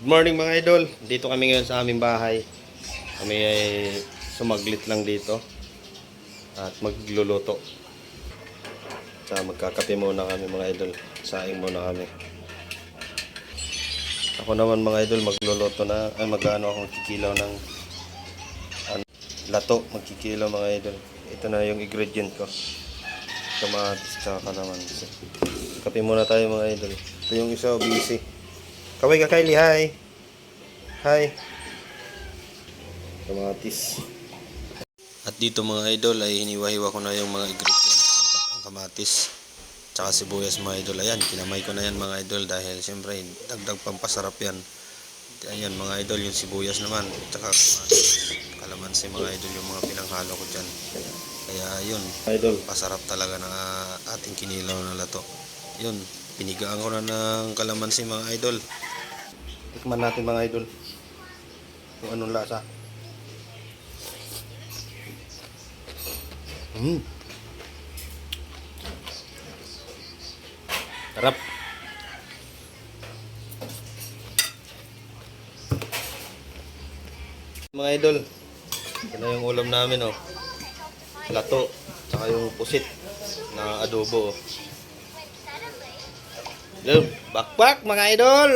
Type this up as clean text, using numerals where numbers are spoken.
Good morning mga idol. Dito kami ngayon sa aming bahay. Kami ay sumaglit lang dito at magluluto. Magkakape muna kami mga idol. Saing muna kami. Ako naman mga idol magluluto na. Magano ako magkikilaw ng lato. Magkikilaw mga idol. Ito na yung ingredient ko. Kamatis at kalamansi. Kape muna tayo mga idol. Ito yung isa busy. Kaway ka Kylie, hi. Hi. Kamatis. At dito mga idol ay hiniwa-hiwa ko na yung mga ingredients. Ang kamatis. Tsaka sibuyas mga idol. Ayan, kinamay ko na yan mga idol. Dahil siyempre dagdag pampasarap yan. Ayan mga idol, yung sibuyas naman. Tsaka kalamansi mga idol yung mga pinanghalo ko dyan. Kaya yun, idol, pasarap talaga ng ating kinilaw na lato. Yun, pinigaan ko na ng kalamansi mga idol. Tikman natin mga idol kung anong lasa. Sarap. Mga idol, ito na yung ulam namin oh. Lato, tsaka yung pusit na adobo oh. Bakbak mga idol.